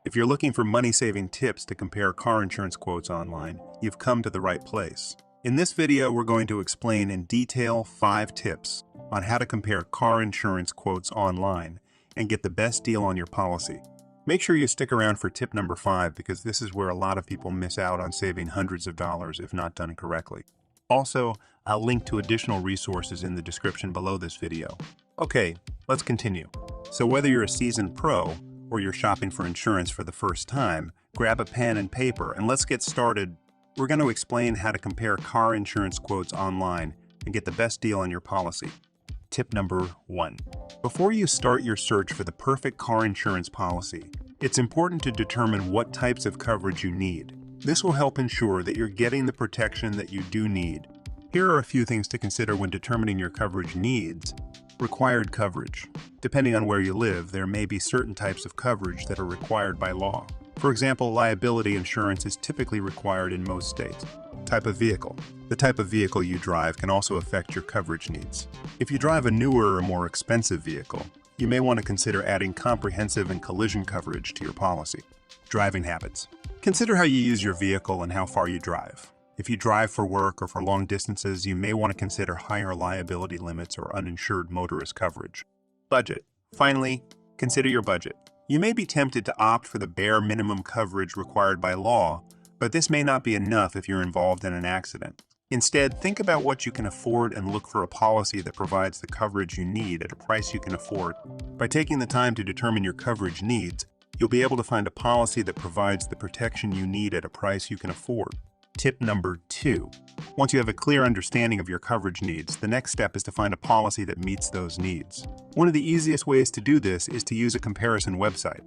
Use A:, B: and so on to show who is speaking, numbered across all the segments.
A: If you're looking for money-saving tips to compare car insurance quotes online, you've come to the right place. In this video, we're going to explain in detail 5 tips on how to compare car insurance quotes online and get the best deal on your policy. Make sure you stick around for tip number 5 because this is where a lot of people miss out on saving hundreds of dollars if not done correctly. Also, I'll link to additional resources in the description below this video. Okay, let's continue. So whether you're a seasoned pro or you're shopping for insurance for the first time, grab a pen and paper and let's get started. We're going to explain how to compare car insurance quotes online and get the best deal on your policy. Tip number 1. Before you start your search for the perfect car insurance policy, it's important to determine what types of coverage you need. This will help ensure that you're getting the protection that you do need. Here are a few things to consider when determining your coverage needs. Required coverage. Depending on where you live, there may be certain types of coverage that are required by law. For example, liability insurance is typically required in most states. Type of vehicle. The type of vehicle you drive can also affect your coverage needs. If you drive a newer or more expensive vehicle, you may want to consider adding comprehensive and collision coverage to your policy. Driving habits. Consider how you use your vehicle and how far you drive. If you drive for work or for long distances, you may want to consider higher liability limits or uninsured motorist coverage. Budget. Finally, consider your budget. You may be tempted to opt for the bare minimum coverage required by law, but this may not be enough if you're involved in an accident. Instead, think about what you can afford and look for a policy that provides the coverage you need at a price you can afford. By taking the time to determine your coverage needs, you'll be able to find a policy that provides the protection you need at a price you can afford. Tip number 2. Once you have a clear understanding of your coverage needs, the next step is to find a policy that meets those needs. One of the easiest ways to do this is to use a comparison website.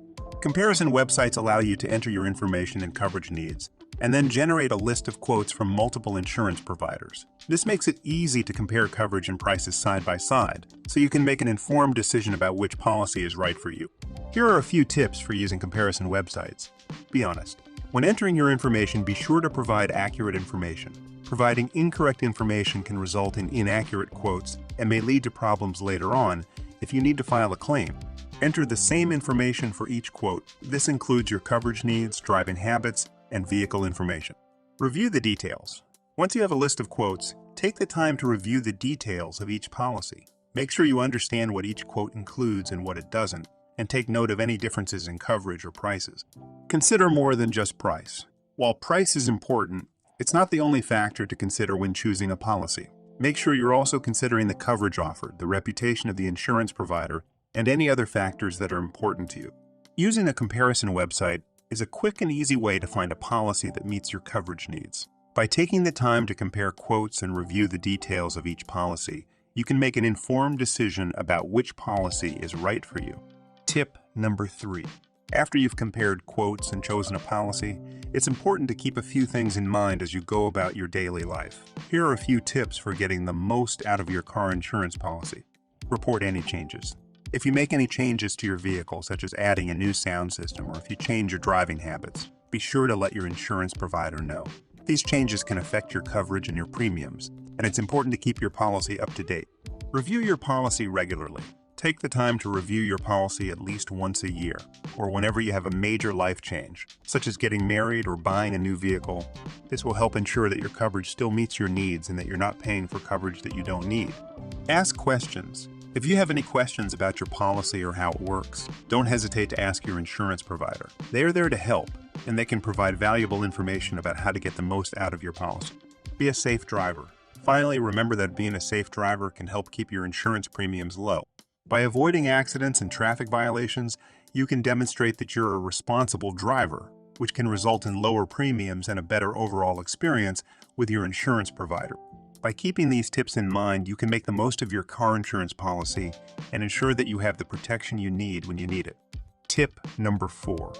A: Comparison websites allow you to enter your information and coverage needs, and then generate a list of quotes from multiple insurance providers. This makes it easy to compare coverage and prices side by side, so you can make an informed decision about which policy is right for you. Here are a few tips for using comparison websites. Be honest. When entering your information, be sure to provide accurate information. Providing incorrect information can result in inaccurate quotes and may lead to problems later on if you need to file a claim. Enter the same information for each quote. This includes your coverage needs, driving habits, and vehicle information. Review the details. Once you have a list of quotes, take the time to review the details of each policy. Make sure you understand what each quote includes and what it doesn't, and take note of any differences in coverage or prices. Consider more than just price. While price is important, it's not the only factor to consider when choosing a policy. Make sure you're also considering the coverage offered, the reputation of the insurance provider, and any other factors that are important to you. Using a comparison website is a quick and easy way to find a policy that meets your coverage needs. By taking the time to compare quotes and review the details of each policy, you can make an informed decision about which policy is right for you. Tip number 3. After you've compared quotes and chosen a policy, it's important to keep a few things in mind as you go about your daily life. Here are a few tips for getting the most out of your car insurance policy. Report any changes. If you make any changes to your vehicle, such as adding a new sound system or if you change your driving habits, be sure to let your insurance provider know. These changes can affect your coverage and your premiums, and it's important to keep your policy up to date. Review your policy regularly. Take the time to review your policy at least once a year, or whenever you have a major life change, such as getting married or buying a new vehicle. This will help ensure that your coverage still meets your needs and that you're not paying for coverage that you don't need. Ask questions. If you have any questions about your policy or how it works, don't hesitate to ask your insurance provider. They are there to help, and they can provide valuable information about how to get the most out of your policy. Be a safe driver. Finally, remember that being a safe driver can help keep your insurance premiums low. By avoiding accidents and traffic violations, you can demonstrate that you're a responsible driver, which can result in lower premiums and a better overall experience with your insurance provider. By keeping these tips in mind, you can make the most of your car insurance policy and ensure that you have the protection you need when you need it. Tip number 4.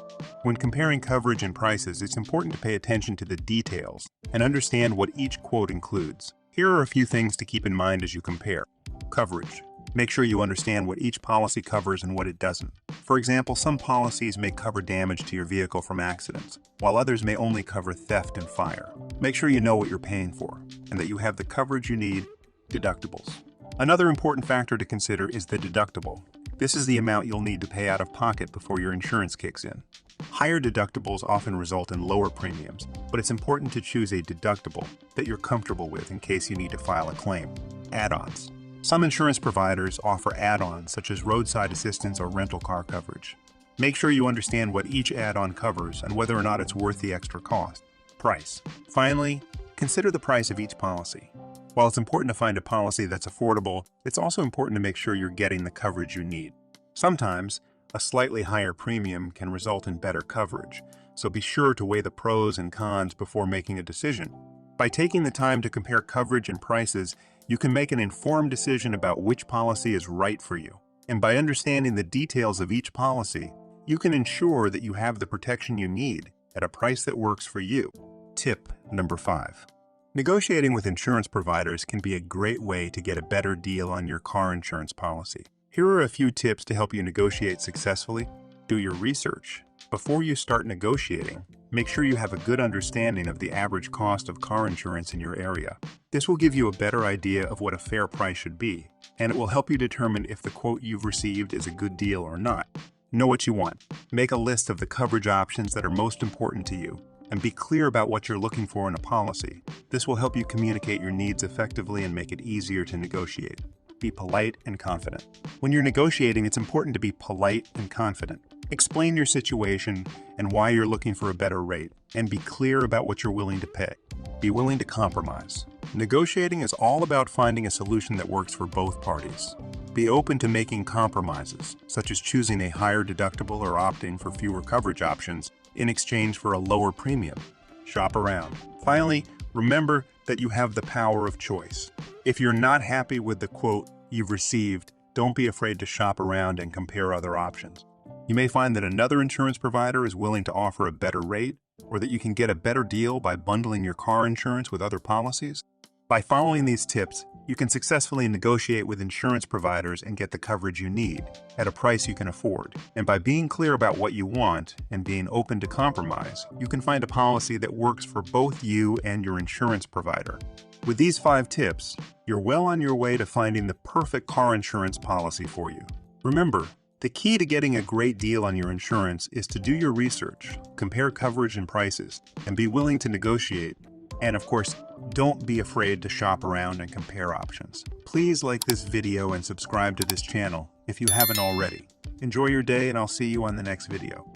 A: When comparing coverage and prices, it's important to pay attention to the details and understand what each quote includes. Here are a few things to keep in mind as you compare. Coverage. Make sure you understand what each policy covers and what it doesn't. For example, some policies may cover damage to your vehicle from accidents, while others may only cover theft and fire. Make sure you know what you're paying for, and that you have the coverage you need. Deductibles. Another important factor to consider is the deductible. This is the amount you'll need to pay out of pocket before your insurance kicks in. Higher deductibles often result in lower premiums, but it's important to choose a deductible that you're comfortable with in case you need to file a claim. Add-ons. Some insurance providers offer add-ons such as roadside assistance or rental car coverage. Make sure you understand what each add-on covers and whether or not it's worth the extra cost. Price. Finally, consider the price of each policy. While it's important to find a policy that's affordable, it's also important to make sure you're getting the coverage you need. Sometimes, a slightly higher premium can result in better coverage, so be sure to weigh the pros and cons before making a decision. By taking the time to compare coverage and prices, you can make an informed decision about which policy is right for you. And by understanding the details of each policy, you can ensure that you have the protection you need at a price that works for you. Tip number 5. Negotiating with insurance providers can be a great way to get a better deal on your car insurance policy. Here are a few tips to help you negotiate successfully. Do your research. Before you start negotiating, make sure you have a good understanding of the average cost of car insurance in your area. This will give you a better idea of what a fair price should be, and it will help you determine if the quote you've received is a good deal or not. Know what you want. Make a list of the coverage options that are most important to you, and be clear about what you're looking for in a policy. This will help you communicate your needs effectively and make it easier to negotiate. Be polite and confident. When you're negotiating, it's important to be polite and confident. Explain your situation and why you're looking for a better rate, and be clear about what you're willing to pay. Be willing to compromise. Negotiating is all about finding a solution that works for both parties. Be open to making compromises, such as choosing a higher deductible or opting for fewer coverage options in exchange for a lower premium. Shop around. Finally, remember that you have the power of choice. If you're not happy with the quote you've received, don't be afraid to shop around and compare other options. You may find that another insurance provider is willing to offer a better rate, or that you can get a better deal by bundling your car insurance with other policies. By following these tips, you can successfully negotiate with insurance providers and get the coverage you need at a price you can afford. And by being clear about what you want and being open to compromise, you can find a policy that works for both you and your insurance provider. With these 5 tips, you're well on your way to finding the perfect car insurance policy for you. Remember, the key to getting a great deal on your insurance is to do your research, compare coverage and prices, and be willing to negotiate. And of course, don't be afraid to shop around and compare options. Please like this video and subscribe to this channel if you haven't already. Enjoy your day, and I'll see you on the next video.